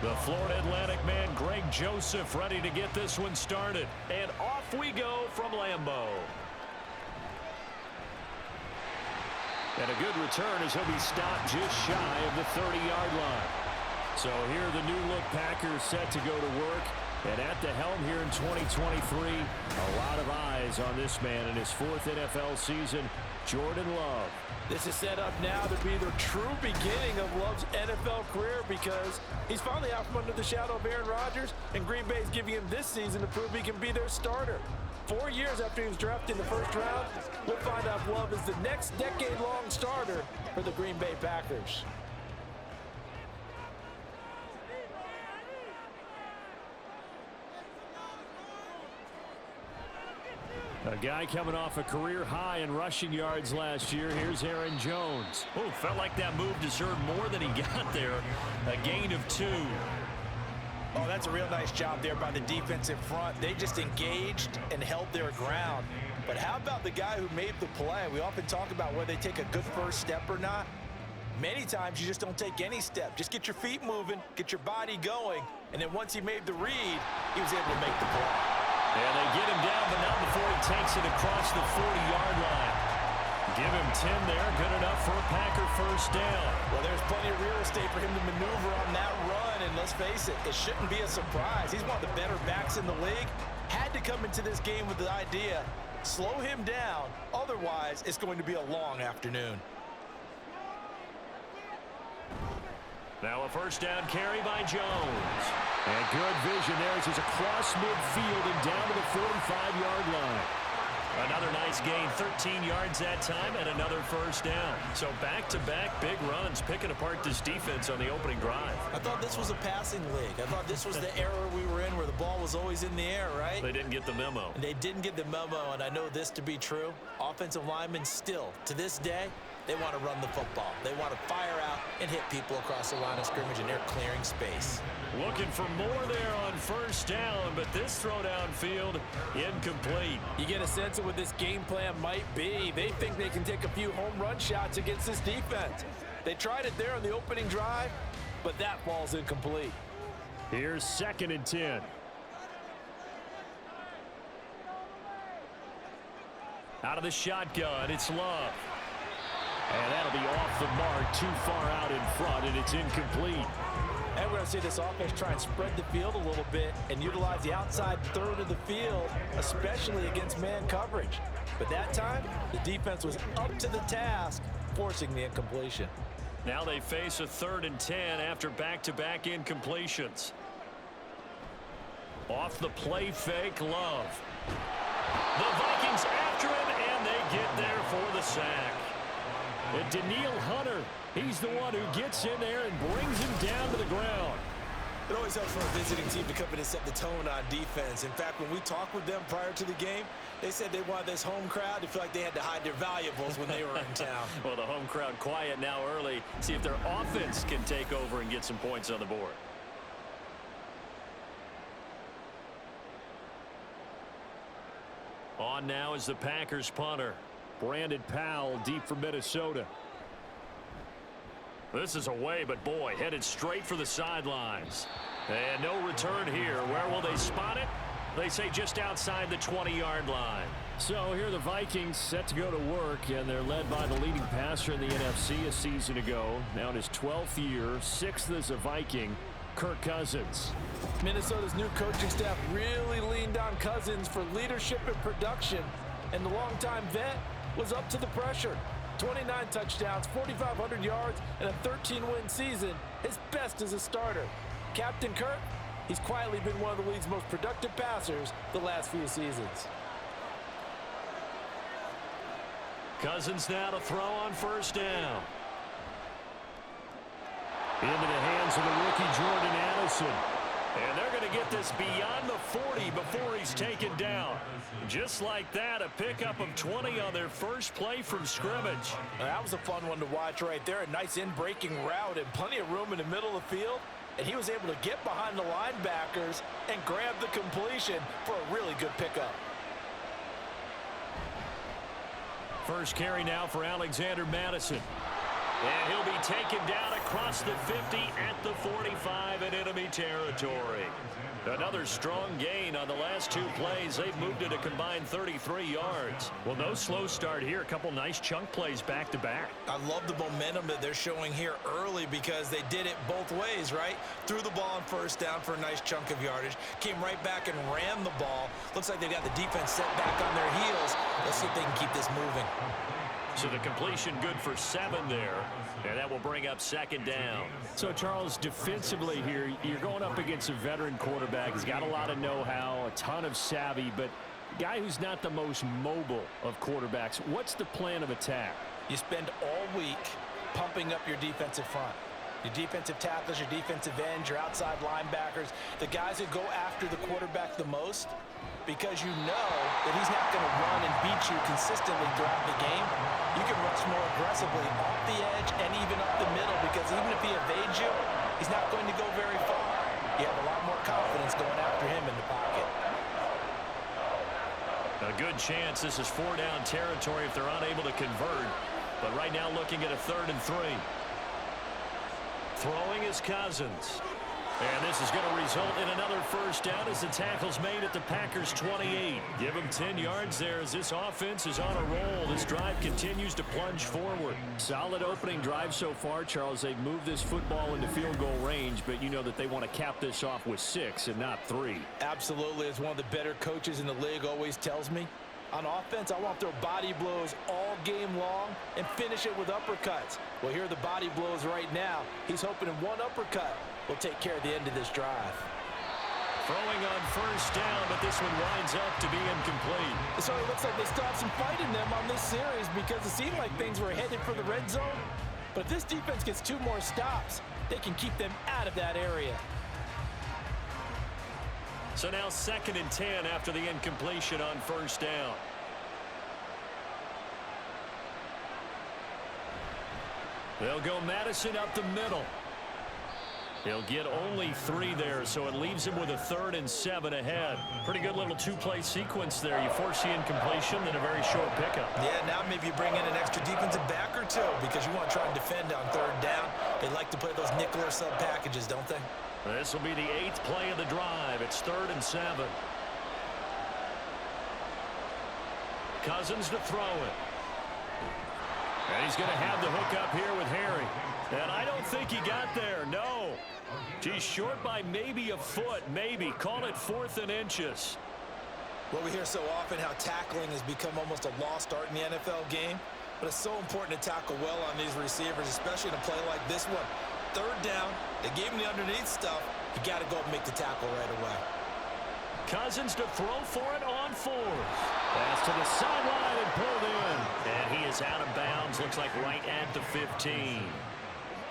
The Florida Atlantic man, Greg Joseph, ready to get this one started. And off we go from Lambeau. And a good return as he'll be stopped just shy of the 30-yard line. So here the new-look Packers set to go to work. And at the helm here in 2023, a lot of eyes on this man in his 4th NFL season, Jordan Love. This is set up now to be the true beginning of Love's NFL career because he's finally out from under the shadow of Aaron Rodgers, and Green Bay is giving him this season to prove he can be their starter. 4 years after he was drafted in the first round, we'll find out if Love is the next decade-long starter for the Green Bay Packers. A guy coming off a career high in rushing yards last year. Here's Aaron Jones. Oh, felt like that move deserved more than he got there. A gain of 2. Oh, that's a real nice job there by the defense in front. They just engaged and held their ground. But how about the guy who made the play? We often talk about whether they take a good first step or not. Many times you just don't take any step. Just get your feet moving, get your body going, and then once he made the read, he was able to make the play. And they get him down, but not before he takes it across the 40-yard line. Give him 10 there. Good enough for a Packer first down. Well, there's plenty of real estate for him to maneuver on that run. And let's face it, it shouldn't be a surprise. He's one of the better backs in the league. Had to come into this game with the idea, slow him down. Otherwise, it's going to be a long afternoon. Now a first down carry by Jones. And good vision there as he's across midfield and down to the 45-yard line. Another nice gain, 13 yards that time, and another first down. So back-to-back big runs, picking apart this defense on the opening drive. I thought this was a passing league. I thought this was the era we were in where the ball was always in the air, right? They didn't get the memo. And they didn't get the memo, and I know this to be true. Offensive linemen still, to this day, they want to run the football. They want to fire out and hit people across the line of scrimmage, and they're clearing space. Looking for more there on first down, but this throw downfield incomplete. You get a sense of what this game plan might be. They think they can take a few home run shots against this defense. They tried it there on the opening drive, but that ball's incomplete. Here's 2nd and 10. Out of the shotgun, it's Love. And that'll be off the mark, too far out in front, and it's incomplete. And we're going to see this offense try and spread the field a little bit and utilize the outside third of the field, especially against man coverage. But that time, the defense was up to the task, forcing the incompletion. Now they face a 3rd and 10 after back-to-back incompletions. Off the play fake, Love. The Vikings after him, and they get there for the sack. And Daniil Hunter, he's the one who gets in there and brings him down to the ground. It always helps for a visiting team to come in and set the tone on defense. In fact, when we talked with them prior to the game, they said they wanted this home crowd to feel like they had to hide their valuables when they were in town. Well, the home crowd quiet now early. See if their offense can take over and get some points on the board. On now is the Packers punter, Brandon Powell, deep from Minnesota. This is away, but boy, headed straight for the sidelines. And no return here. Where will they spot it? They say just outside the 20-yard line. So here are the Vikings set to go to work, and they're led by the leading passer in the NFC a season ago. Now in his 12th year, 6th as a Viking, Kirk Cousins. Minnesota's new coaching staff really leaned on Cousins for leadership and production, and the longtime vet was up to the pressure. 29 touchdowns, 4,500 yards, and a 13-win season, his best as a starter. Captain Kirk, he's quietly been one of the league's most productive passers the last few seasons. Cousins now to throw on first down. Into the hands of the rookie Jordan Addison. And they're going to get this beyond the 40 before he's taken down. Just like that, a pickup of 20 on their first play from scrimmage. That was a fun one to watch right there. A nice in-breaking route and plenty of room in the middle of the field. And he was able to get behind the linebackers and grab the completion for a really good pickup. First carry now for Alexander Madison. And he'll be taken down across the 50 at the 45 in enemy territory. Another strong gain on the last two plays. They've moved it a combined 33 yards. Well, no slow start here. A couple nice chunk plays back-to-back. I love the momentum that they're showing here early because they did it both ways, right? Threw the ball on first down for a nice chunk of yardage. Came right back and ran the ball. Looks like they've got the defense set back on their heels. Let's see if they can keep this moving. So the completion good for 7 there. And that will bring up second down. So, Charles, defensively here, you're going up against a veteran quarterback. He's got a lot of know-how, a ton of savvy, but a guy who's not the most mobile of quarterbacks. What's the plan of attack? You spend all week pumping up your defensive front. Your defensive tackles, your defensive ends, your outside linebackers, the guys who go after the quarterback the most, because you know that he's not going to run and beat you consistently throughout the game. You can rush more aggressively off the edge and even up the middle, because even if he evades you, he's not going to go very far. You have a lot more confidence going after him in the pocket. A good chance this is 4-down territory if they're unable to convert. But right now looking at a 3rd and 3. Throwing is Cousins. And this is going to result in another first down as the tackle's made at the Packers' 28. Give them 10 yards there as this offense is on a roll. This drive continues to plunge forward. Solid opening drive so far, Charles. They've moved this football into field goal range, but you know that they want to cap this off with 6 and not 3. Absolutely. As one of the better coaches in the league always tells me, on offense, I want to throw body blows all game long and finish it with uppercuts. Well, here are the body blows right now. He's hoping in one uppercut will take care of the end of this drive. Throwing on first down, but this one winds up to be incomplete. So it looks like they still have some fight in them on this series because it seemed like things were headed for the red zone. But if this defense gets 2 more stops, they can keep them out of that area. So now 2nd and 10 after the incompletion on first down. They'll go Madison up the middle. He'll get only 3 there, so it leaves him with a 3rd and 7 ahead. Pretty good little 2-play sequence there. You force the incompletion, then a very short pickup. Yeah, now maybe you bring in an extra defensive back or 2 because you want to try and defend on 3rd down. They like to play those nickel or sub packages, don't they? This will be the 8th play of the drive. It's 3rd and 7. Cousins to throw it. And he's going to have the hook up here with Harry. And I don't think he got there, no. He's short by maybe a foot, maybe. Call it 4th and inches. Well, we hear so often how tackling has become almost a lost art in the NFL game. But it's so important to tackle well on these receivers, especially in a play like this one. 3rd down, they gave him the underneath stuff. You got to go and make the tackle right away. Cousins to throw for it on 4th. Pass to the sideline and pulled in. And he is out of bounds, looks like right at the 15.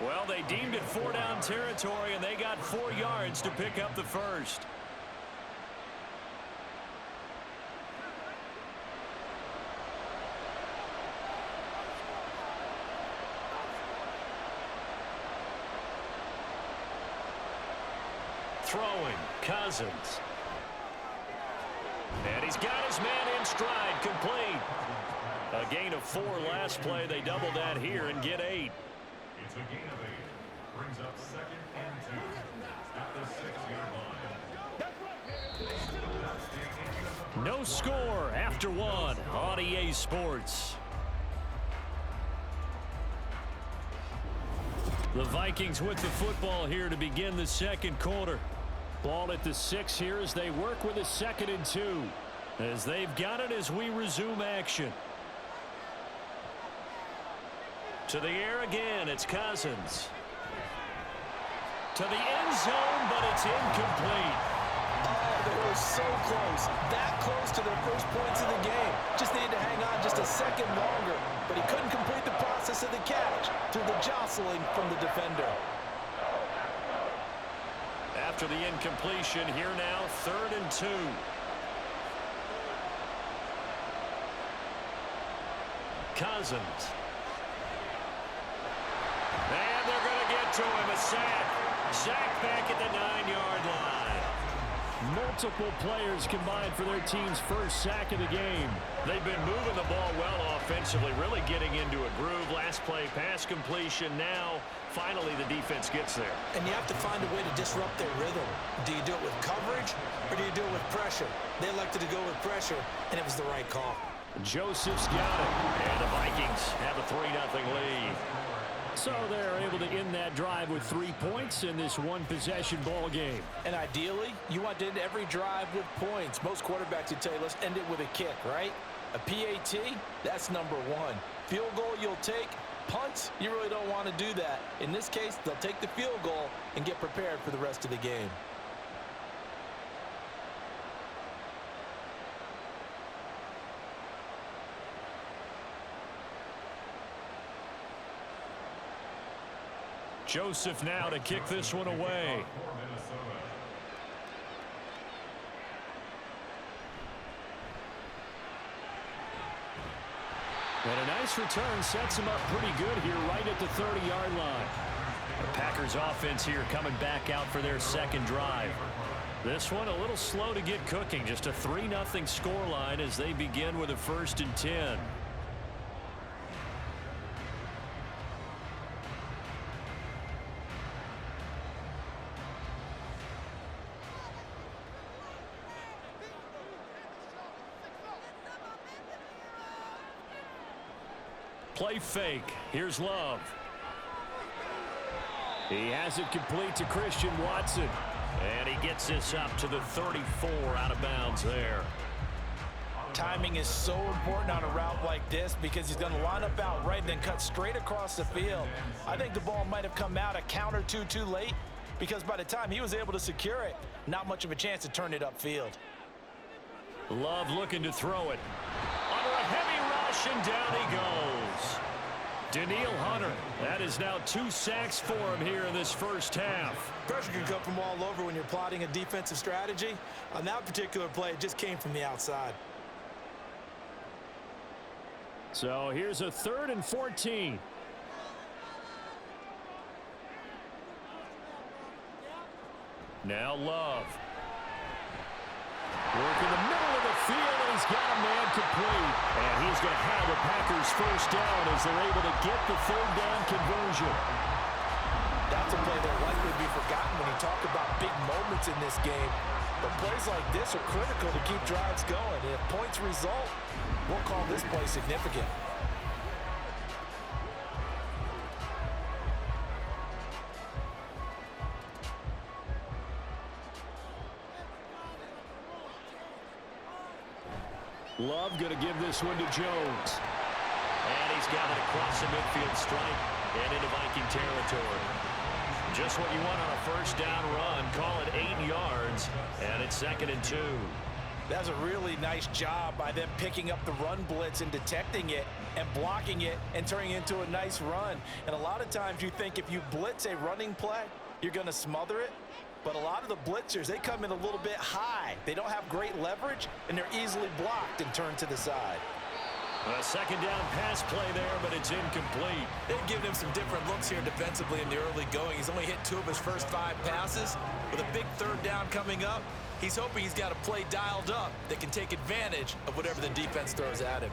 Well, they deemed it 4-down territory, and they got 4 yards to pick up the first. Throwing, Cousins. And he's got his man in stride, complete. A gain of 4 last play. They double that here and get 8. It's a gain of 8. Brings up 2nd and 2 at the 6-yard line. No score after 1 on EA Sports. The Vikings with the football here to begin the 2nd quarter. Ball at the 6 here as they work with a 2nd and 2. As they've got it as we resume action. To the air again, it's Cousins. To the end zone, but it's incomplete. Oh, they were so close. That close to their first points of the game. Just needed to hang on just a second longer. But he couldn't complete the process of the catch through the jostling from the defender. After the incompletion, here now, 3rd and 2. Cousins. And they're going to get to him. A sack. Sack back at the 9-yard line. Multiple players combined for their team's first sack of the game. They've been moving the ball well offensively, really getting into a groove. Last play, pass completion. Now, finally, the defense gets there. And you have to find a way to disrupt their rhythm. Do you do it with coverage, or do you do it with pressure? They elected to go with pressure, and it was the right call. Joseph's got it, and the Vikings have a 3-0 lead. So they're able to end that drive with 3 points in this one-possession ball game. And ideally, you want to end every drive with points. Most quarterbacks would tell you, let's end it with a kick, right? A PAT, that's number one. Field goal you'll take. Punts, you really don't want to do that. In this case, they'll take the field goal and get prepared for the rest of the game. Joseph now to kick this one away. And a nice return sets him up pretty good here right at the 30-yard line. The Packers offense here coming back out for their second drive. This one a little slow to get cooking. Just a 3-0 scoreline as they begin with a 1st and 10. Play fake. Here's Love. He has it complete to Christian Watson. And he gets this up to the 34 out of bounds there. Timing is so important on a route like this because he's going to line up out right and then cut straight across the field. I think the ball might have come out a count or two too late because by the time he was able to secure it, not much of a chance to turn it upfield. Love looking to throw it. Under a heavy rush, and down he goes. Daniil Hunter, that is now 2 sacks for him here in this first half. Pressure can come from all over when you're plotting a defensive strategy. On that particular play, it just came from the outside. So here's a 3rd and 14. Now Love. Work in the middle of the field, and he's got a man complete. And he's going to have the Packers first down as they're able to get the 3rd down conversion. That's a play that likely to be forgotten when you talk about big moments in this game. But plays like this are critical to keep drives going. And if points result, we'll call this play significant. Love going to give this one to Jones. And he's got it across the midfield stripe and into Viking territory. Just what you want on a first down run. Call it 8 yards, and it's 2nd and 2. That's a really nice job by them picking up the run blitz and detecting it and blocking it and turning it into a nice run. And a lot of times you think if you blitz a running play, you're going to smother it. But a lot of the blitzers, they come in a little bit high. They don't have great leverage, and they're easily blocked and turned to the side. A 2nd down pass play there, but it's incomplete. They've given him some different looks here defensively in the early going. He's only hit 2 of his first 5 passes. With a big 3rd down coming up, he's hoping he's got a play dialed up that can take advantage of whatever the defense throws at him.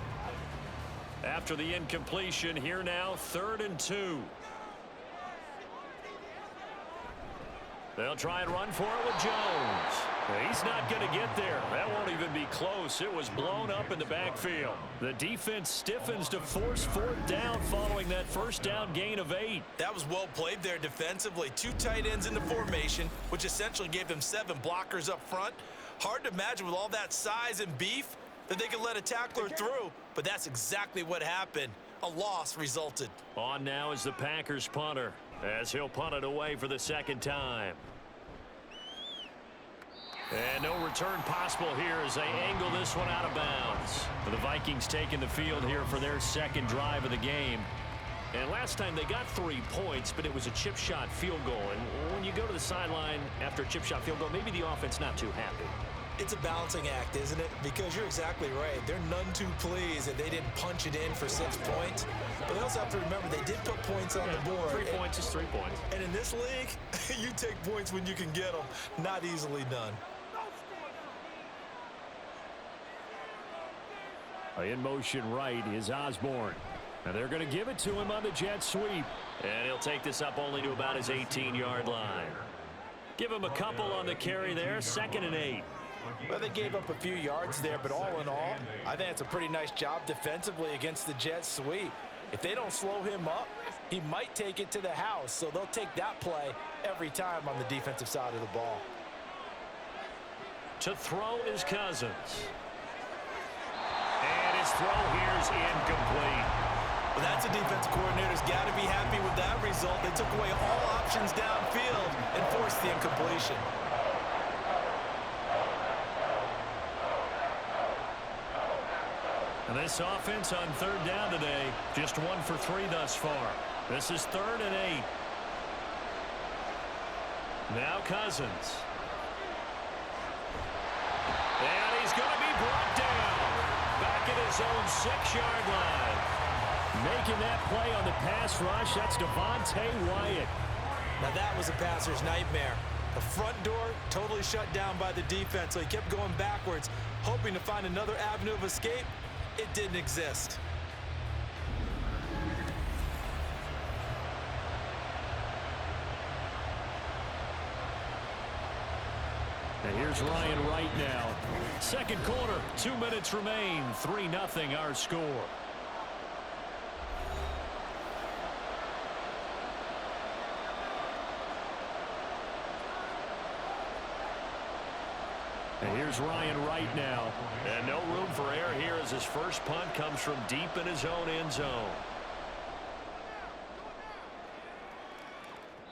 After the incompletion, here now, 3rd and 2. They'll try and run for it with Jones. He's not going to get there. That won't even be close. It was blown up in the backfield. The defense stiffens to force 4th down following that first down gain of 8. That was well played there defensively. 2 tight ends in the formation, which essentially gave them 7 blockers up front. Hard to imagine with all that size and beef that they could let a tackler through, but that's exactly what happened. A loss resulted. On now is the Packers punter, as he'll punt it away for the 2nd time. And no return possible here as they angle this one out of bounds. The Vikings taking the field here for their 2nd drive of the game. And last time they got 3 points, but it was a chip shot field goal. And when you go to the sideline after a chip shot field goal, maybe the offense not too happy. It's a balancing act, isn't it? Because you're exactly right. They're none too pleased that they didn't punch it in for 6 points. But they also have to remember they did put points on the board. 3 points is 3 points. And in this league, you take points when you can get them. Not easily done. In motion right is Osborne. And they're going to give it to him on the jet sweep. And he'll take this up only to about his 18-yard line. Give him a couple on the carry there, 2nd and 8. Well, they gave up a few yards there, but all in all, I think it's a pretty nice job defensively against the jet sweep. If they don't slow him up, he might take it to the house, so they'll take that play every time on the defensive side of the ball. To throw is Cousins. And his throw here is incomplete. Well, that's a defensive coordinator's got to be happy with that result. They took away all options downfield and forced the incompletion. And this offense on 3rd down today, just 1 for 3 thus far. This is 3rd and 8. Now Cousins. And he's going to be brought down. Back at his own 6-yard line. Making that play on the pass rush, that's Devontae Wyatt. Now that was a passer's nightmare. The front door totally shut down by the defense, so he kept going backwards, hoping to find another avenue of escape. It didn't exist. And here's Ryan Wright now. 2nd quarter, 2 minutes remain, 3-0 our score. And here's Ryan Wright now. And no room for error here as his first punt comes from deep in his own end zone.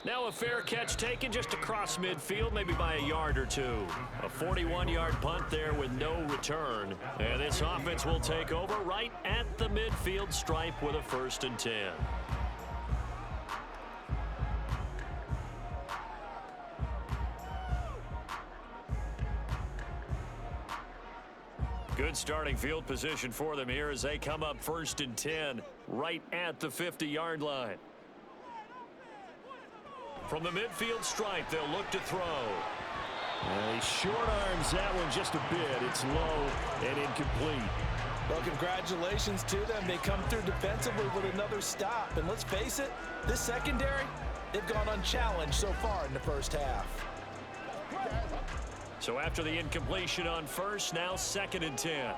Now a fair catch taken just across midfield, maybe by a yard or two. A 41-yard punt there with no return. And this offense will take over right at the midfield stripe with a 1st and 10. Good starting field position for them here as they come up 1st and 10 right at the 50-yard line. From the midfield stripe, they'll look to throw. And he short arms that one just a bit. It's low and incomplete. Well, congratulations to them. They come through defensively with another stop. And let's face it, this secondary, they've gone unchallenged so far in the first half. So after the incompletion on 1st, now 2nd and 10.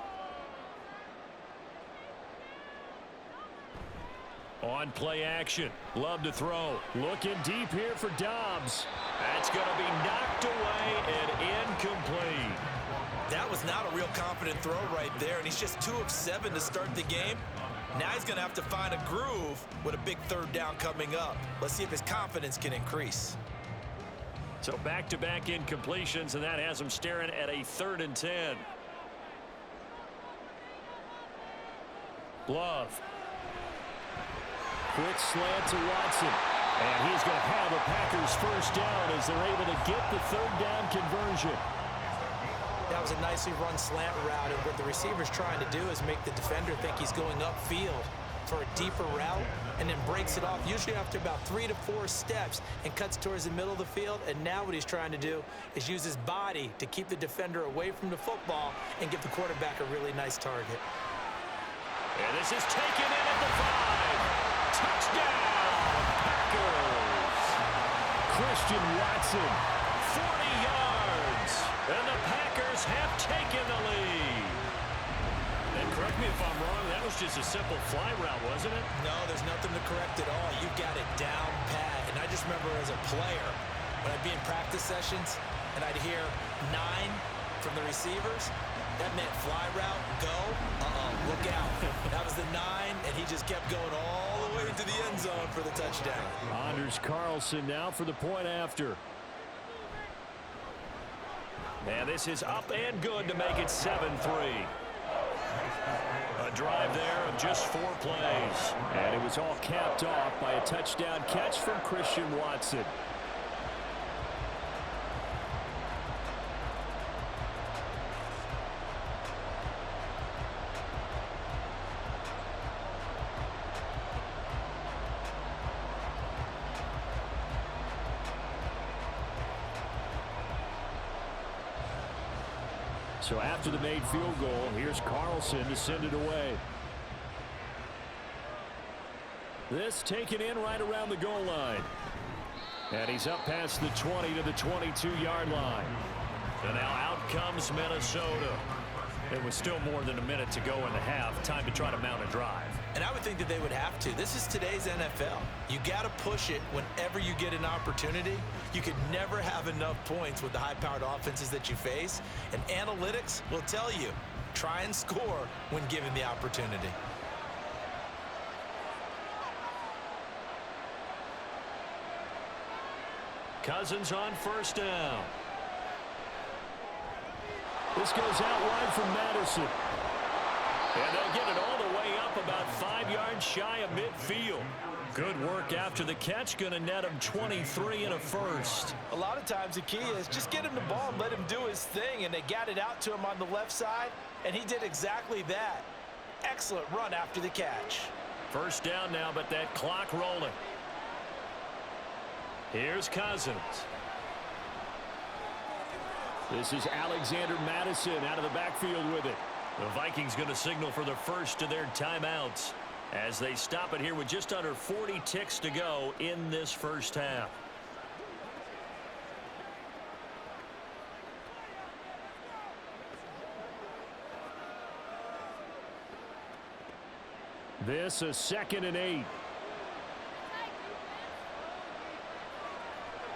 On play action. Love to throw. Looking deep here for Dobbs. That's going to be knocked away and incomplete. That was not a real confident throw right there, and he's just 2 of 7 to start the game. Now he's going to have to find a groove with a big 3rd down coming up. Let's see if his confidence can increase. So back-to-back incompletions, and that has him staring at a 3rd and 10. Love. Quick slant to Watson. And he's going to have a Packers 1st down as they're able to get the 3rd down conversion. That was a nicely run slant route, and what the receiver's trying to do is make the defender think he's going upfield for a deeper route, and then breaks it off, usually after about 3 to 4 steps, and cuts towards the middle of the field. And now what he's trying to do is use his body to keep the defender away from the football and give the quarterback a really nice target. And this is taken in at the 5. Touchdown, Packers. Christian Watson, 40 yards, and the Packers have taken the lead. And correct me if I'm wrong, that was just a simple fly route, wasn't it? No, there's nothing to correct at all. You've got it down pat. And I just remember as a player, when I'd be in practice sessions and I'd hear 9 from the receivers, that meant fly route, go, look out. That was the 9, and he just kept going all the way to the end zone for the touchdown. Anders Carlson now for the point after. And this is up and good to make it 7-3. A drive there of just 4 plays. And it was all capped off by a touchdown catch from Christian Watson. So after the made field goal, here's Carlson to send it away. This taken in right around the goal line. And he's up past the 20 to the 22-yard line. And now out comes Minnesota. It was still more than a minute to go in the half. Time to try to mount a drive. And I would think that they would have to. This is today's NFL. You got to push it whenever you get an opportunity. You could never have enough points with the high-powered offenses that you face. And analytics will tell you, try and score when given the opportunity. Cousins on first down. This goes out wide from Madison. And they'll get it all the way up about 5 yards shy of midfield. Good work after the catch. Going to net him 23 and a first. A lot of times the key is just get him the ball and let him do his thing. And they got it out to him on the left side. And he did exactly that. Excellent run after the catch. First down now, but that clock rolling. Here's Cousins. This is Alexander Madison out of the backfield with it. The Vikings going to signal for the first of their timeouts as they stop it here with just under 40 ticks to go in this first half. This is 2nd and 8.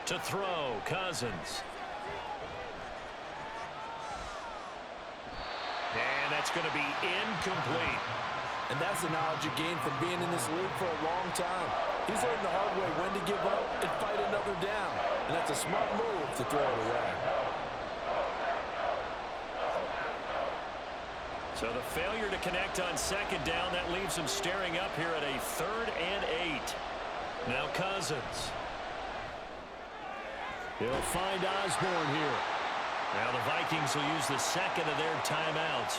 To throw, Cousins. And that's going to be incomplete. And that's the knowledge you gain from being in this league for a long time. He's learned the hard way when to give up and fight another down. And that's a smart move to throw it away. So the failure to connect on second down, that leaves him staring up here at a 3rd and 8. Now Cousins. He'll find Osborne here. Now the Vikings will use the second of their timeouts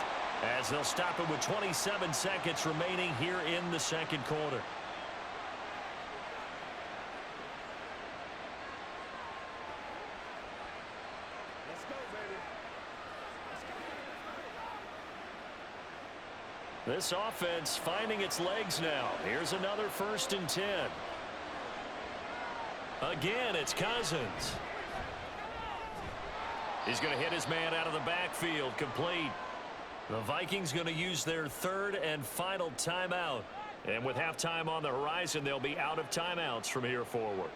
as they'll stop it with 27 seconds remaining here in the second quarter. Let's go, baby. This offense finding its legs now. Here's another 1st and 10. Again, it's Cousins. He's going to hit his man out of the backfield, complete. The Vikings going to use their 3rd and final timeout. And with halftime on the horizon, they'll be out of timeouts from here forward.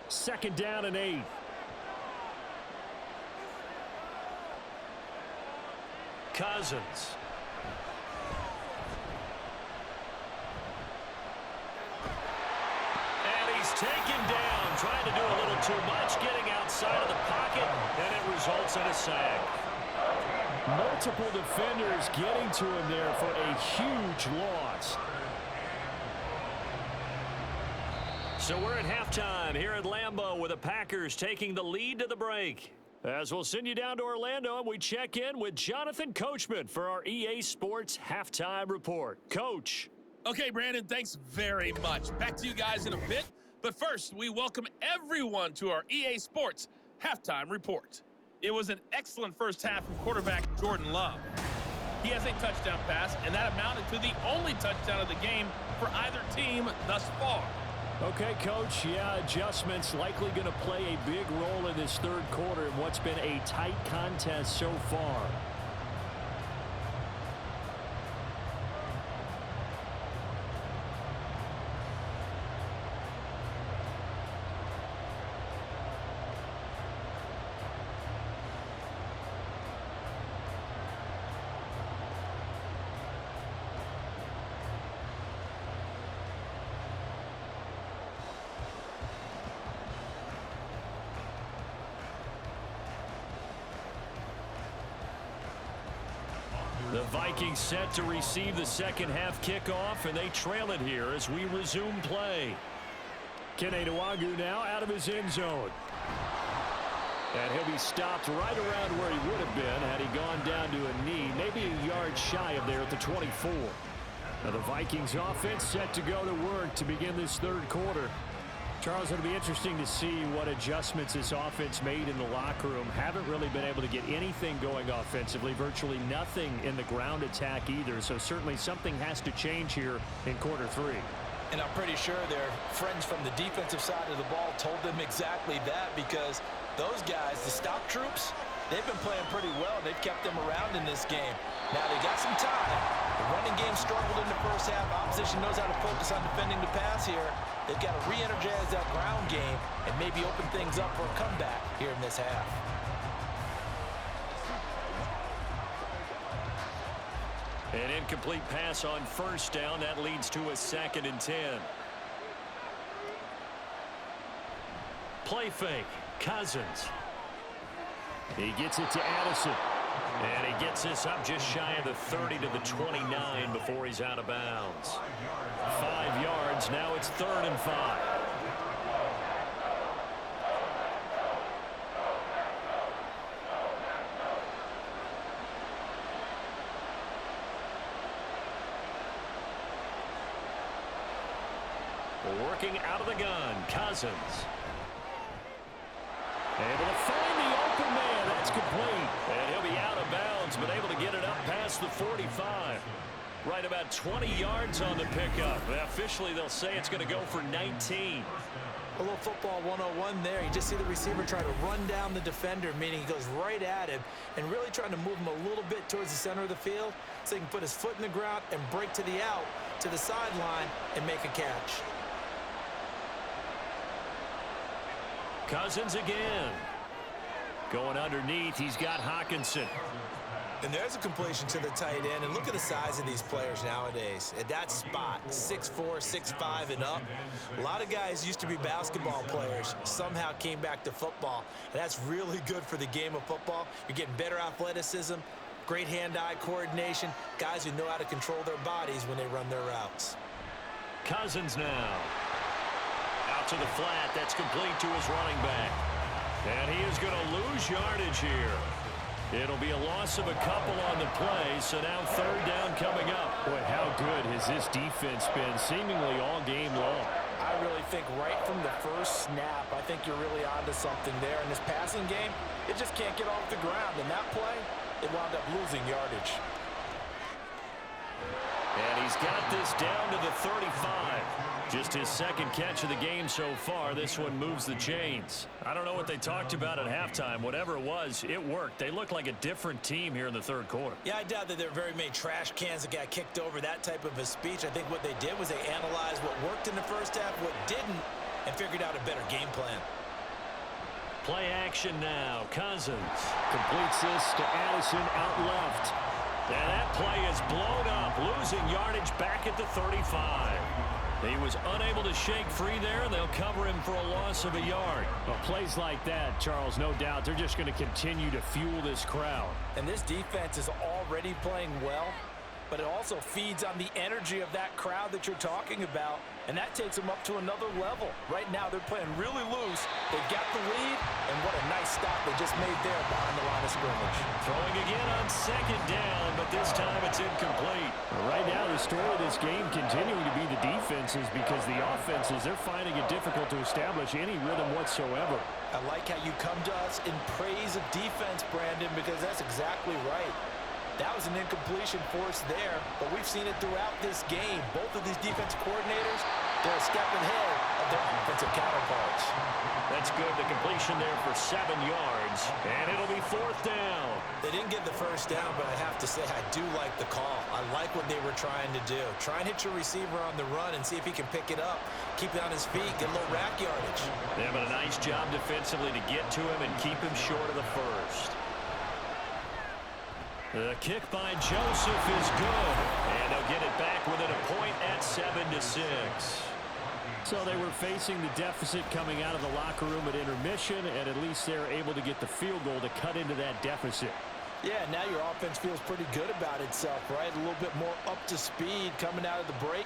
Second down and 8. Cousins. And he's taken down, trying to do a little too much, getting outside of the pocket, and it results in a sack. Multiple defenders getting to him there for a huge loss. So we're at halftime here at Lambeau with the Packers taking the lead to the break. As we'll send you down to Orlando and we check in with Jonathan Coachman for our EA Sports Halftime Report. Coach. Okay, Brandon, thanks very much. Back to you guys in a bit. But first, we welcome everyone to our EA Sports Halftime Report. It was an excellent first half from quarterback Jordan Love. He has a touchdown pass, and that amounted to the only touchdown of the game for either team thus far. Okay, Coach, yeah, adjustments likely going to play a big role in this third quarter in what's been a tight contest so far. The Vikings set to receive the second half kickoff, and they trail it here as we resume play. Kene Nwangwu now out of his end zone. And he'll be stopped right around where he would have been had he gone down to a knee, maybe a yard shy of there at the 24. Now the Vikings offense set to go to work to begin this third quarter. Charles, it'll be interesting to see what adjustments this offense made in the locker room. Haven't really been able to get anything going offensively, virtually nothing in the ground attack either. So certainly something has to change here in quarter three. And I'm pretty sure their friends from the defensive side of the ball told them exactly that, because those guys, the stop troops, they've been playing pretty well. They've kept them around in this game. Now they got some time. The running game struggled in the first half. Opposition knows how to focus on defending the pass here. They've got to re-energize that ground game and maybe open things up for a comeback here in this half. An incomplete pass on first down. That leads to a 2nd and 10. Play fake. Cousins. He gets it to Addison. And he gets this up just shy of the 30 to the 29 before he's out of bounds. 5 yards. Now it's 3rd and 5. Working out of the gun, Cousins. Able to find the open man. That's complete. And he'll be out of bounds, but able to get it up past the 45. Right about 20 yards on the pickup. Officially, they'll say it's going to go for 19. A little football 101 there. You just see the receiver try to run down the defender, meaning he goes right at him and really trying to move him a little bit towards the center of the field so he can put his foot in the ground and break to the out, to the sideline, and make a catch. Cousins again. Going underneath, he's got Hawkinson. And there's a completion to the tight end. And look at the size of these players nowadays. At that spot, 6'4", 6'5", and up. A lot of guys used to be basketball players, somehow came back to football. And that's really good for the game of football. You're getting better athleticism, great hand-eye coordination, guys who know how to control their bodies when they run their routes. Cousins now. Out to the flat. That's complete to his running back. And he is going to lose yardage here. It'll be a loss of a couple on the play, so now 3rd down coming up. Boy, how good has this defense been seemingly all game long? I really think right from the first snap, I think you're really onto something there. In this passing game, it just can't get off the ground. In that play, it wound up losing yardage. And he's got this down to the 35. Just his 2nd catch of the game so far. This one moves the chains. I don't know what they talked about at halftime. Whatever it was, it worked. They look like a different team here in the 3rd quarter. Yeah, I doubt that there are very many trash cans that got kicked over, that type of a speech. I think what they did was they analyzed what worked in the first half, what didn't, and figured out a better game plan. Play action now. Cousins completes this to Addison out left. And that play is blown up, losing yardage back at the 35. He was unable to shake free there, and they'll cover him for a loss of a yard. Well, plays like that, Charles, no doubt, they're just going to continue to fuel this crowd. And this defense is already playing well, but it also feeds on the energy of that crowd that you're talking about, and that takes them up to another level. Right now, they're playing really loose. They've got the lead, and what a nice stop they just made there behind the line of scrimmage. Throwing again on 2nd down, but this time it's incomplete. Right now, the story of this game continuing to be the defenses, because the offenses, they're finding it difficult to establish any rhythm whatsoever. I like how you come to us in praise of defense, Brandon, because that's exactly right. That was an incompletion force there, but we've seen it throughout this game. Both of these defensive coordinators, they're a step ahead of their offensive counterparts. That's good. The completion there for 7 yards, and it'll be 4th down. They didn't get the first down, but I have to say I do like the call. I like what they were trying to do. Try and hit your receiver on the run and see if he can pick it up, keep it on his feet, get a little rack yardage. Yeah, but a nice job defensively to get to him and keep him short of the first. The kick by Joseph is good, and they'll get it back within a point at 7-6. So they were facing the deficit coming out of the locker room at intermission, and at least they're able to get the field goal to cut into that deficit. Yeah, now your offense feels pretty good about itself, right? A little bit more up to speed coming out of the break.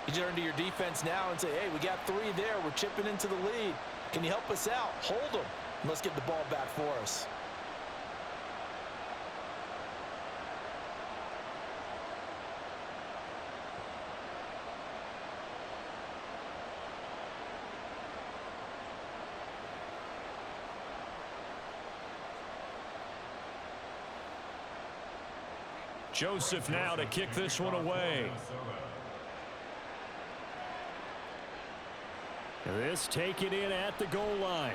You turn to your defense now and say, hey, we got 3 there. We're chipping into the lead. Can you help us out? Hold them. And let's get the ball back for us. Joseph now to kick this one away. This taken in at the goal line.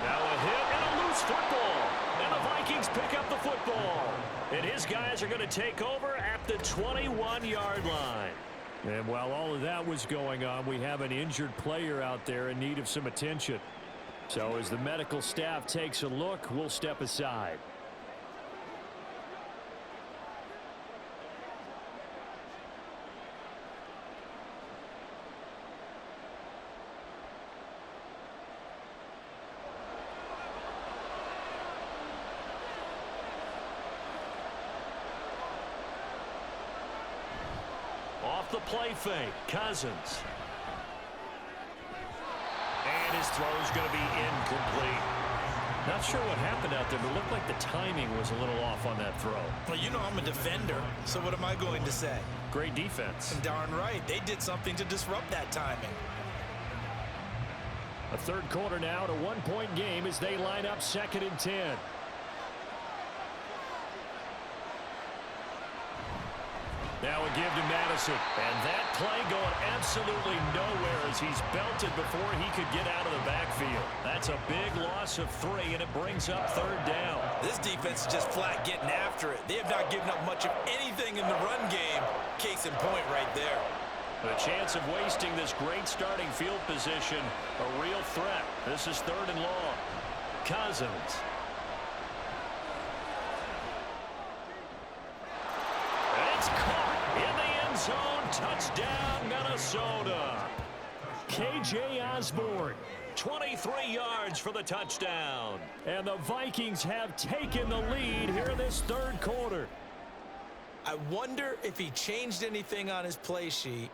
Now a hit and a loose football. And the Vikings pick up the football. And his guys are going to take over at the 21-yard line. And while all of that was going on, we have an injured player out there in need of some attention. So as the medical staff takes a look, we'll step aside. Off the play fake, Cousins. And his throw is going to be incomplete. Not sure what happened out there, but it looked like the timing was a little off on that throw. Well, you know I'm a defender, so what am I going to say? Great defense. Darn right. They did something to disrupt that timing. A third quarter now, to 1-point game as they line up 2nd and 10. Now a give to Madison. And that play going absolutely nowhere as he's belted before he could get out of the backfield. That's a big loss of 3, and it brings up 3rd down. This defense is just flat getting after it. They have not given up much of anything in the run game. Case in point right there. The chance of wasting this great starting field position, a real threat. This is 3rd and long. Cousins. It's caught in the end zone. Touchdown, Minnesota. K.J. Osborne, 23 yards for the touchdown. And the Vikings have taken the lead here in this 3rd quarter. I wonder if he changed anything on his play sheet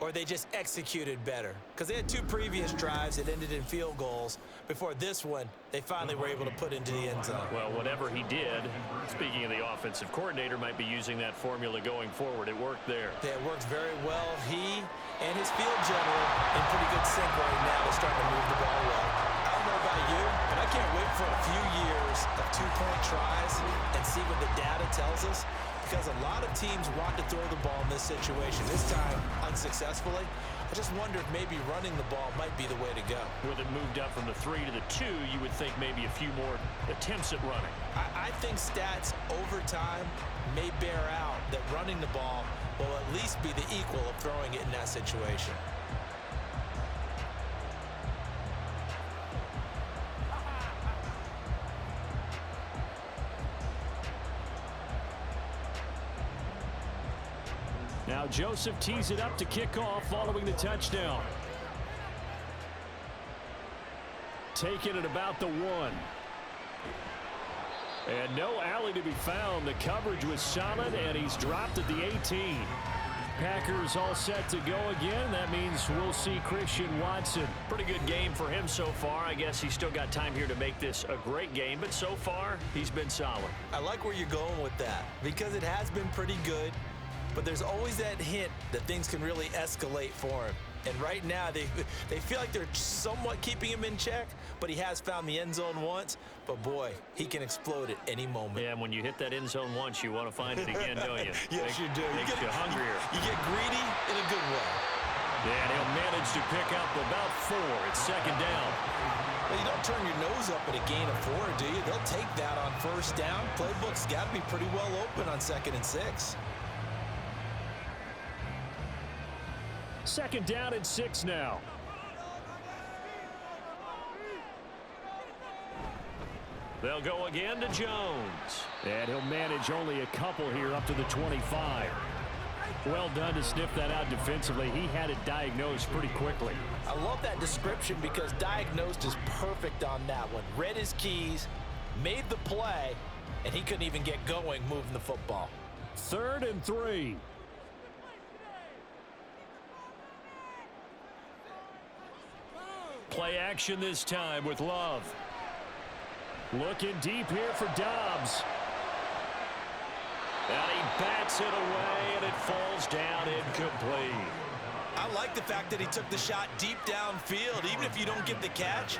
or they just executed better. Because they had 2 previous drives that ended in field goals. Before this one, they finally were able to put into the end zone. Well, whatever he did, speaking of the offensive coordinator, might be using that formula going forward. It worked there. Yeah, it works very well. He and his field general in pretty good sync right now. They're starting to move the ball well. I don't know about you, but I can't wait for a few years of 2-point tries and see what the data tells us. Because a lot of teams want to throw the ball in this situation. This time, unsuccessfully. I just wonder if maybe running the ball might be the way to go. With it moved up from the 3 to the 2, you would think maybe a few more attempts at running. I think stats over time may bear out that running the ball will at least be the equal of throwing it in that situation. Now Joseph tees it up to kick off following the touchdown. Taken at about the 1. And no alley to be found. The coverage was solid, and he's dropped at the 18. Packers all set to go again. That means we'll see Christian Watson. Pretty good game for him so far. I guess he's still got time here to make this a great game, but so far he's been solid. I like where you're going with that because it has been pretty good. But there's always that hint that things can really escalate for him. And right now, they feel like they're somewhat keeping him in check, but he has found the end zone once. But, boy, he can explode at any moment. Yeah, and when you hit that end zone once, you want to find it again, don't you? Yes, you do. Makes you hungrier. You get greedy in a good way. Yeah, and he'll manage to pick up about 4. It's 2nd down. Well, you don't turn your nose up at a gain of 4, do you? They'll take that on 1st down. Playbook's got to be pretty well open on 2nd and 6. 2nd down and 6 now. They'll go again to Jones. And he'll manage only a couple here up to the 25. Well done to sniff that out defensively. He had it diagnosed pretty quickly. I love that description because diagnosed is perfect on that one. Read his keys, made the play, and he couldn't even get going moving the football. 3rd and 3. Play action this time with Love. Looking deep here for Dobbs. And he bats it away, and it falls down incomplete. I like the fact that he took the shot deep downfield. Even if you don't get the catch,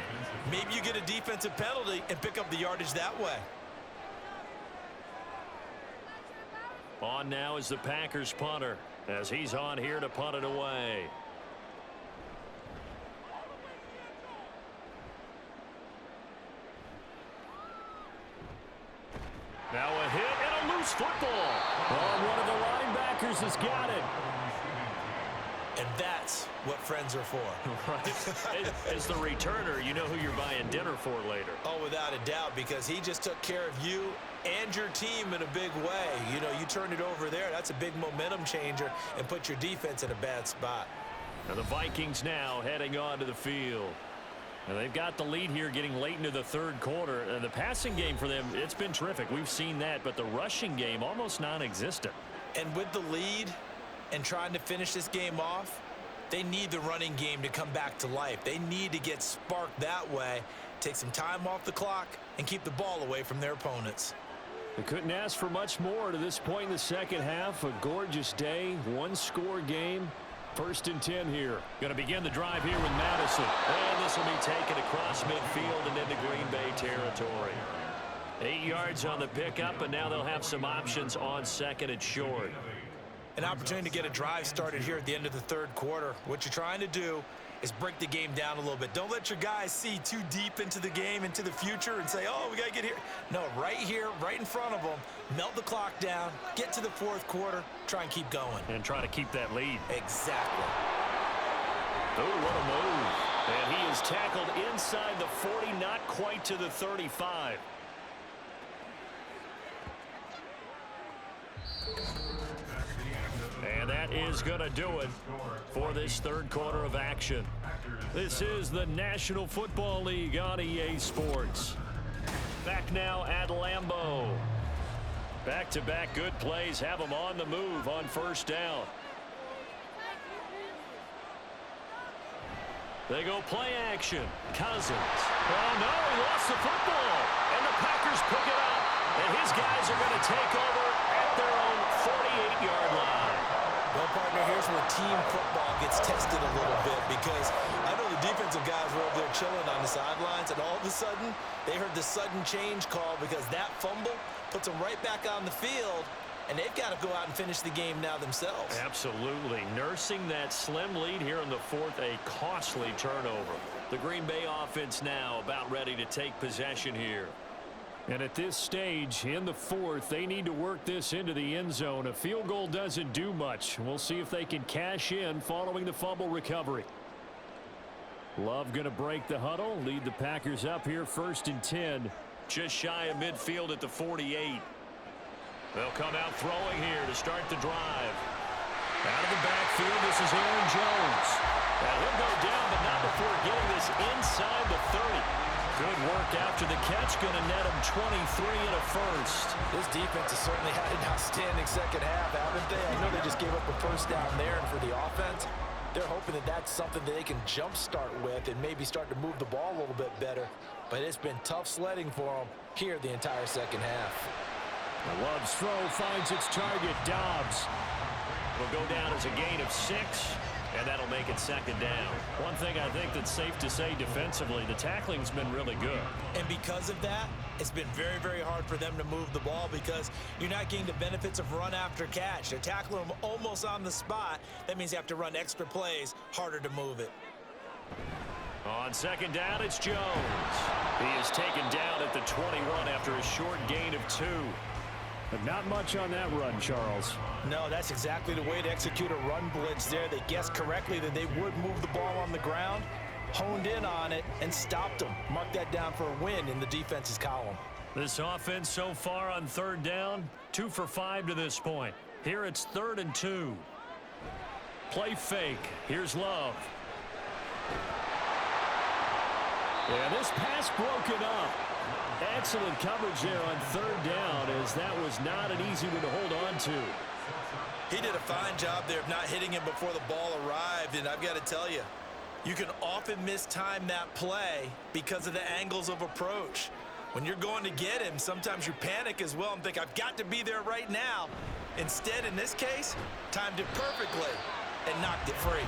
maybe you get a defensive penalty and pick up the yardage that way. On now is the Packers punter as he's on here to punt it away. Now a hit and a loose football. Oh, one of the linebackers has got it. And that's what friends are for. Right. As the returner, you know who you're buying dinner for later. Oh, without a doubt, because he just took care of you and your team in a big way. You know, you turned it over there. That's a big momentum changer and put your defense in a bad spot. And the Vikings now heading onto the field. And they've got the lead here getting late into the third quarter. And the passing game for them, it's been terrific. We've seen that, but the rushing game almost non-existent. And with the lead and trying to finish this game off, they need the running game to come back to life. They need to get sparked that way, take some time off the clock, and keep the ball away from their opponents. They couldn't ask for much more to this point in the second half. A gorgeous day, one-score game. 1st and 10 here. Going to begin the drive here with Madison. And this will be taken across midfield and into Green Bay territory. 8 yards on the pickup, and now they'll have some options on 2nd and short. An opportunity to get a drive started here at the end of the third quarter. What you're trying to do is break the game down a little bit. Don't let your guys see too deep into the game, into the future, and say, oh, we got to get here. No, right here, right in front of them, melt the clock down, get to the fourth quarter, try and keep going. And try to keep that lead. Exactly. Oh, what a move. And he is tackled inside the 40, not quite to the 35. And that is going to do it for this third quarter of action. This is the National Football League on EA Sports. Back now at Lambeau. Back-to-back good plays have them on the move on 1st down. They go play action. Cousins. Oh, no, he lost the football. And the Packers pick it up. And his guys are going to take over at their own 48-yard line. Well, partner, here's where team football gets tested a little bit, because I know the defensive guys were over there chilling on the sidelines, and all of a sudden, they heard the sudden change call because that fumble puts them right back on the field, and they've got to go out and finish the game now themselves. Absolutely. Nursing that slim lead here in the fourth, a costly turnover. The Green Bay offense now about ready to take possession here. And at this stage in the fourth, they need to work this into the end zone. A field goal doesn't do much. We'll see if they can cash in following the fumble recovery. Love going to break the huddle, lead the Packers up here 1st and 10. Just shy of midfield at the 48. They'll come out throwing here to start the drive. Out of the backfield, this is Aaron Jones. Now he'll go down, but not before getting this inside the 30. Good work after the catch, going to net him 23 and a first. This defense has certainly had an outstanding second half, haven't they? I know they just gave up a first down there, and for the offense, they're hoping that that's something that they can jumpstart with and maybe start to move the ball a little bit better. But it's been tough sledding for them here the entire second half. Love's throw finds its target, Dobbs. Will go down as a gain of 6. And that'll make it 2nd down. One thing I think that's safe to say defensively, the tackling's been really good. And because of that, it's been very, very hard for them to move the ball because you're not getting the benefits of run after catch. They're tackling them almost on the spot. That means you have to run extra plays, harder to move it. On 2nd down, it's Jones. He is taken down at the 21 after a short gain of 2. But not much on that run, Charles. No, that's exactly the way to execute a run blitz there. They guessed correctly that they would move the ball on the ground, honed in on it, and stopped them. Mark that down for a win in the defense's column. This offense so far on 3rd down, 2 for 5 to this point. Here it's 3rd and 2. Play fake. Here's Love. Yeah, this pass broken up. Excellent coverage there on 3rd down, as that was not an easy one to hold on to. He did a fine job there of not hitting him before the ball arrived, and I've got to tell you, you can often mistime that play because of the angles of approach. When you're going to get him, sometimes you panic as well and think, I've got to be there right now. Instead, in this case, timed it perfectly and knocked it free.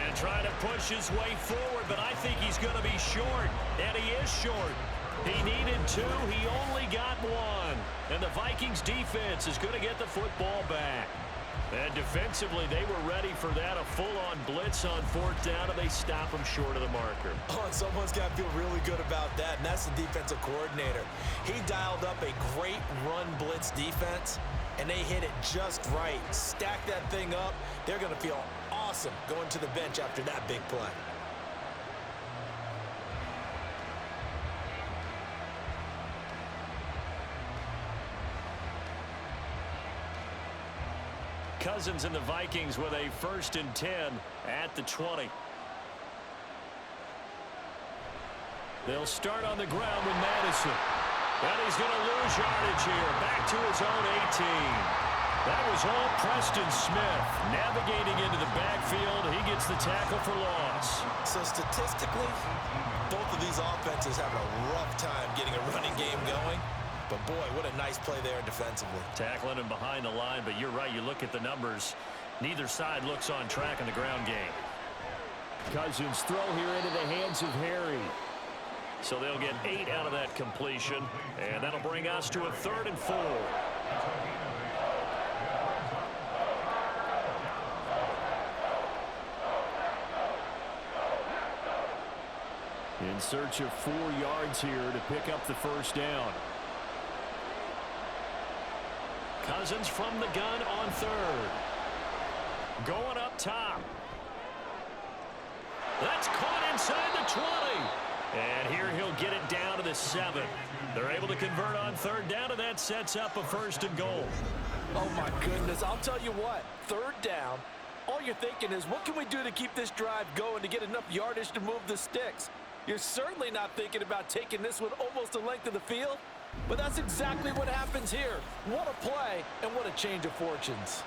And trying to push his way forward, but I think he's going to be short, and he is short. He needed 2. He only got 1. And the Vikings defense is going to get the football back. And defensively, they were ready for that. A full-on blitz on 4th down, and they stop him short of the marker. Oh, and someone's got to feel really good about that, and that's the defensive coordinator. He dialed up a great run blitz defense, and they hit it just right. Stack that thing up. They're going to feel awesome going to the bench after that big play. Cousins and the Vikings with a 1st and 10 at the 20. They'll start on the ground with Madison. And he's going to lose yardage here. Back to his own 18. That was all Preston Smith navigating into the backfield. He gets the tackle for loss. So statistically, both of these offenses have a rough time getting a running game going. But, boy, what a nice play there defensively. Tackling him behind the line, but you're right. You look at the numbers. Neither side looks on track in the ground game. Cousins throw here into the hands of Harry. So they'll get 8 out of that completion, and that'll bring us to a 3rd and 4. In search of 4 yards here to pick up the 1st down. Cousins from the gun on 3rd. Going up top. That's caught inside the 20. And here he'll get it down to the 7. They're able to convert on 3rd down, and that sets up a 1st and goal. Oh, my goodness. I'll tell you what. 3rd down, all you're thinking is, what can we do to keep this drive going to get enough yardage to move the sticks? You're certainly not thinking about taking this one almost the length of the field. But that's exactly what happens here. What a play, and what a change of fortunes.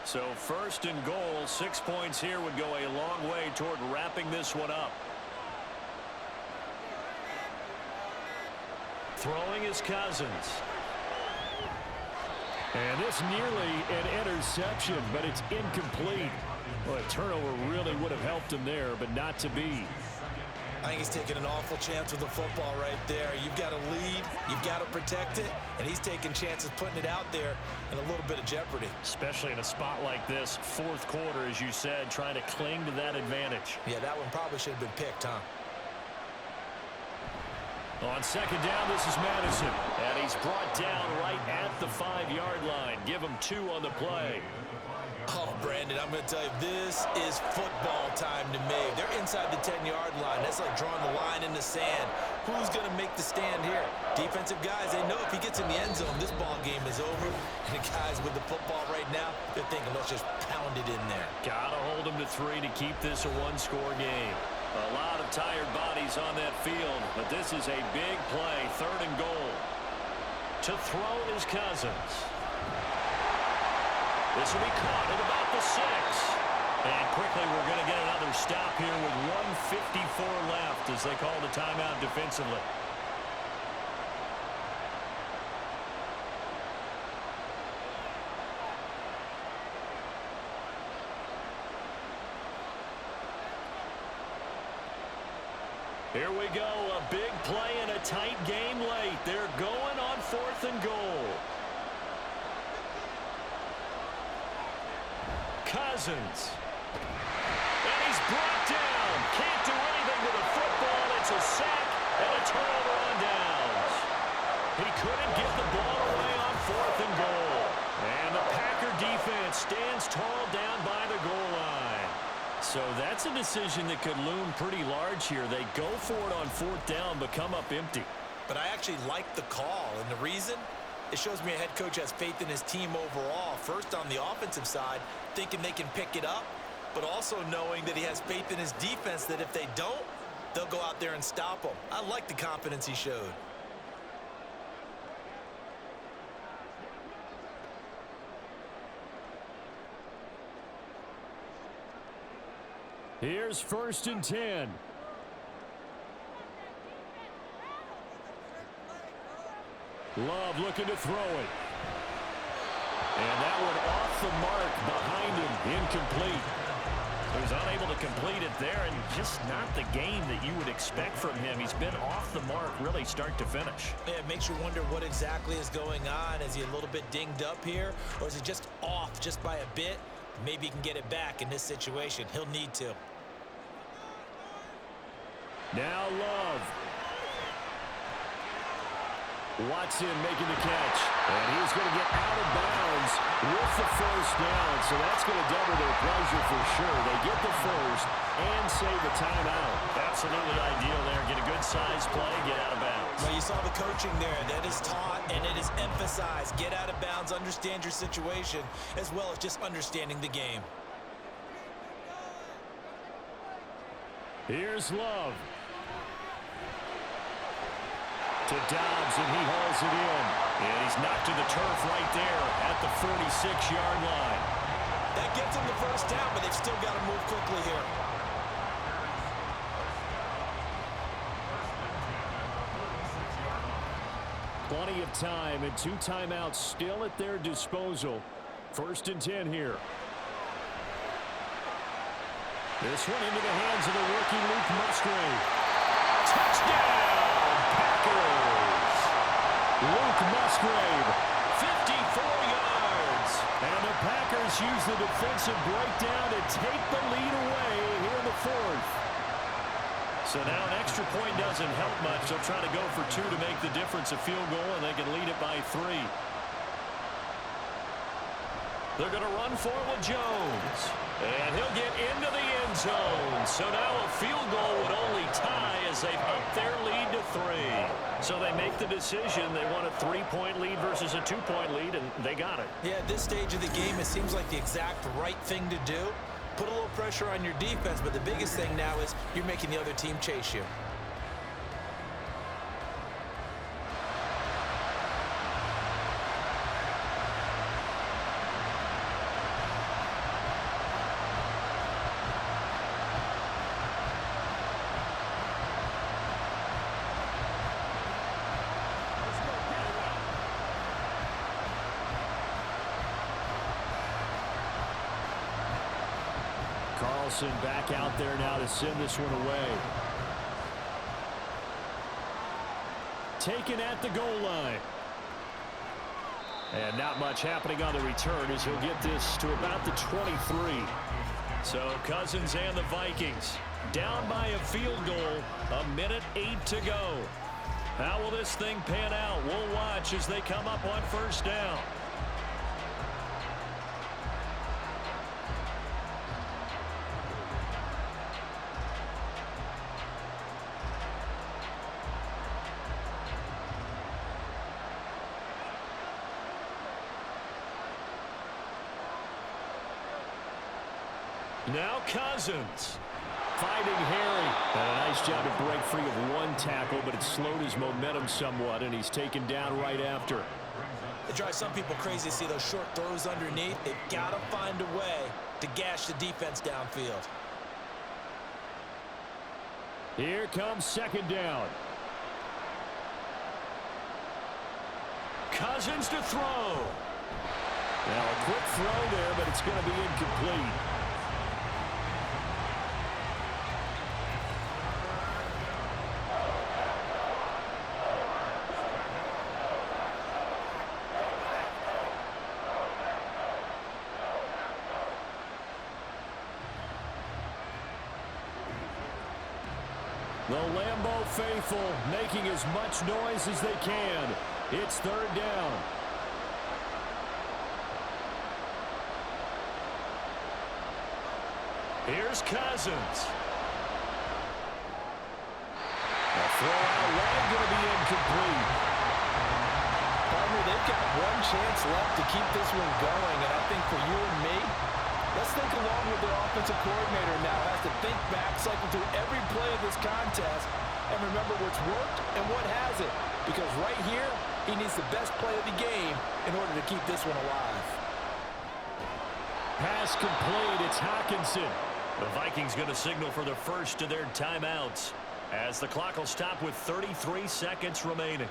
So 1st and goal, 6 points here would go a long way toward wrapping this one up. Throwing is Cousins. And this nearly an interception, but it's incomplete. Well, a turnover really would have helped him there, but not to be. I think he's taking an awful chance with the football right there. You've got to lead, you've got to protect it, and he's taking chances putting it out there in a little bit of jeopardy. Especially in a spot like this, 4th quarter, as you said, trying to cling to that advantage. Yeah, that one probably should have been picked, huh? On 2nd down, this is Madison. And he's brought down right at the 5-yard line. Give him 2 on the play. Oh, Brandon, I'm going to tell you, this is football time to me. They're inside the 10-yard line. That's like drawing the line in the sand. Who's going to make the stand here? Defensive guys, they know if he gets in the end zone, this ball game is over. And the guys with the football right now, they're thinking, let's just pound it in there. Gotta hold him to 3 to keep this a 1-score game. A lot of tired bodies on that field, but this is a big play, 3rd and goal. To throw is Cousins. This will be caught at about the 6. And quickly we're going to get another stop here with 1:54 left as they call the timeout defensively. Here we go, a big play in a tight game late. They're going on 4th and goal. Cousins. And he's brought down. Can't do anything with a football. It's a sack and a turnover on downs. He couldn't get the ball away on 4th and goal. And the Packer defense stands tall down by the goal line. So that's a decision that could loom pretty large here. They go for it on 4th down, but come up empty. But I actually like the call, and the reason? It shows me a head coach has faith in his team overall. First on the offensive side, thinking they can pick it up, but also knowing that he has faith in his defense that if they don't, they'll go out there and stop them. I like the confidence he showed. Here's 1st and 10. Love looking to throw it. And that one off the mark behind him, incomplete. He was unable to complete it there, and just not the game that you would expect from him. He's been off the mark really start to finish. Yeah, it makes you wonder what exactly is going on. Is he a little bit dinged up here, or is he just off just by a bit? Maybe he can get it back in this situation. He'll need to. Now Love. Watson making the catch. And he's going to get out of bounds with the first down. So that's going to double their pleasure for sure. They get the first and save the timeout. Absolutely ideal there. Get a good size play, get out of bounds. Well, you saw the coaching there. That is taught and it is emphasized. Get out of bounds, understand your situation, as well as just understanding the game. Here's Love. To Dobbs, and he hauls it in. And he's knocked to the turf right there at the 46-yard line. That gets him the first down, but they've still got to move quickly here. Plenty of time and 2 timeouts still at their disposal. 1st and 10 here. This one into the hands of the rookie Luke Musgrave. Touchdown, Packers! Luke Musgrave, 54 yards. And the Packers use the defensive breakdown to take the lead away here in the 4th. So now an extra point doesn't help much. They'll try to go for 2 to make the difference a field goal, and they can lead it by 3. They're going to run for it with Jones. And he'll get into the end zone. So now a field goal would only tie as they've upped their lead to 3. So they make the decision. They want a 3-point lead versus a 2-point lead, and they got it. Yeah, at this stage of the game, it seems like the exact right thing to do. Put a little pressure on your defense, but the biggest thing now is you're making the other team chase you. Carlson back out there now to send this one away. Taken at the goal line. And not much happening on the return as he'll get this to about the 23. So Cousins and the Vikings down by a field goal. 1:08 to go. How will this thing pan out? We'll watch as they come up on 1st down. Now Cousins fighting Harry. And a nice job to break free of 1 tackle, but it slowed his momentum somewhat, and he's taken down right after. It drives some people crazy to see those short throws underneath. They've got to find a way to gash the defense downfield. Here comes 2nd down. Cousins to throw. Now a quick throw there, but it's going to be incomplete. The Lambeau faithful making as much noise as they can. It's 3rd down. Here's Cousins. The throw out wide going to be incomplete. Partner, they've got 1 chance left to keep this one going, and I think for you and me, let's think along with their offensive coordinator now. Has to think back, cycle through every play of this contest, and remember what's worked and what hasn't. Because right here, he needs the best play of the game in order to keep this one alive. Pass complete. It's Hockenson. The Vikings going to signal for the first of their timeouts as the clock will stop with 33 seconds remaining.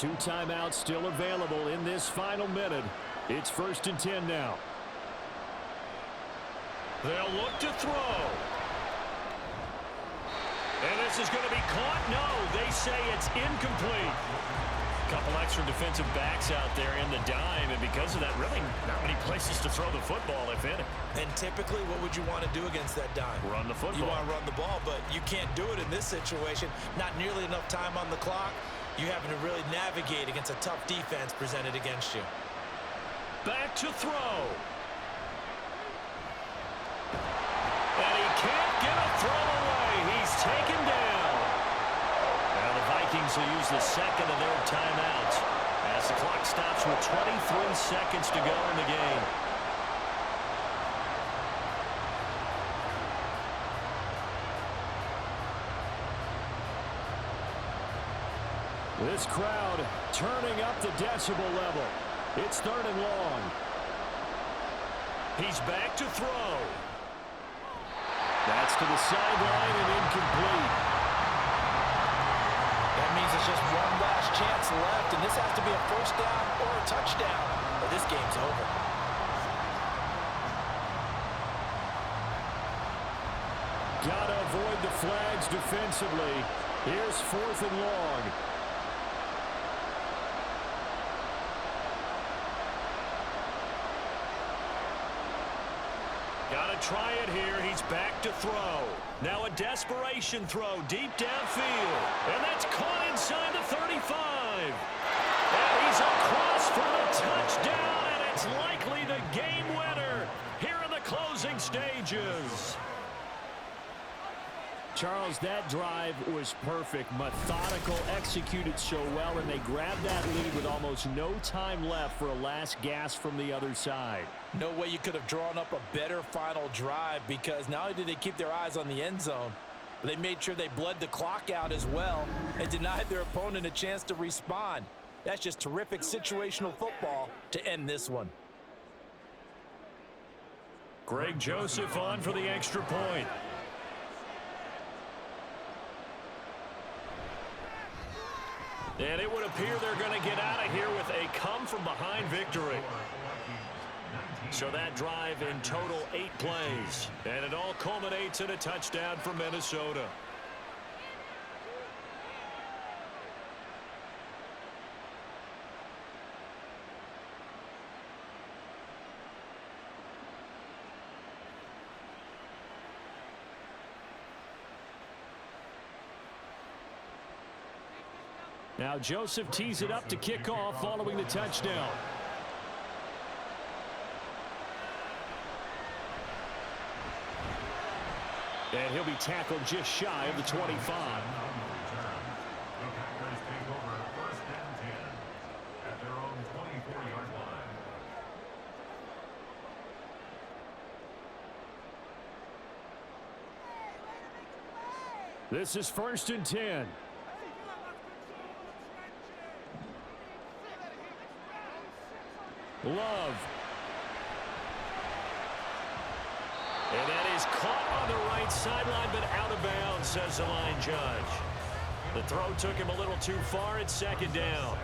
2 timeouts still available in this final minute. It's 1st and 10 now. They'll look to throw. And this is going to be caught. No, they say it's incomplete. A couple extra defensive backs out there in the dime, and because of that, really not many places to throw the football, if any. And typically, what would you want to do against that dime? Run the football. You want to run the ball, but you can't do it in this situation. Not nearly enough time on the clock. You're having to really navigate against a tough defense presented against you. Back to throw. And he can't get a throw away. He's taken down. Now the Vikings will use the second of their timeouts as the clock stops with 23 seconds to go in the game. This crowd turning up the decibel level. It's 3rd and long. He's back to throw. That's to the sideline and incomplete. That means it's just one last chance left, and this has to be a 1st down or a touchdown, or this game's over. Gotta avoid the flags defensively. Here's 4th and long. Gotta try it here. He's back to throw. Now a desperation throw deep downfield. And that's caught inside the 35. And he's across for the touchdown, and it's likely the game winner here in the closing stages. Charles, that drive was perfect, methodical, executed so well, and they grabbed that lead with almost no time left for a last gasp from the other side. No way you could have drawn up a better final drive, because not only did they keep their eyes on the end zone, but they made sure they bled the clock out as well and denied their opponent a chance to respond. That's just terrific situational football to end this one. Greg Joseph on for the extra point. And it would appear they're going to get out of here with a come-from-behind victory. So that drive in total 8 plays. And it all culminates in a touchdown for Minnesota. Now Joseph tees it up to kick off following the touchdown. And he'll be tackled just shy of the 25. The Packers take over 1st and 10 at their own 24-yard line. This is 1st and 10. Love. And that is caught on the right sideline, but out of bounds, says the line judge. The throw took him a little too far. It's 2nd down.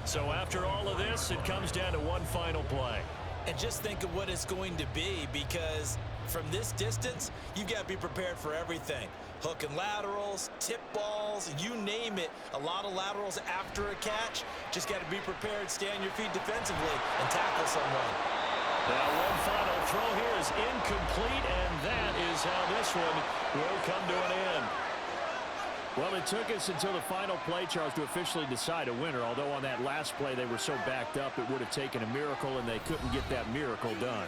So after all of this, it comes down to one final play. And just think of what it's going to be, because from this distance, you've got to be prepared for everything. Hook and laterals, tip balls, you name it. A lot of laterals after a catch. Just got to be prepared, stay on your feet defensively, and tackle someone. Now one final throw here is incomplete, and that is how this one will come to an end. Well, it took us until the final play, Charles, to officially decide a winner, although on that last play they were so backed up it would have taken a miracle, and they couldn't get that miracle done.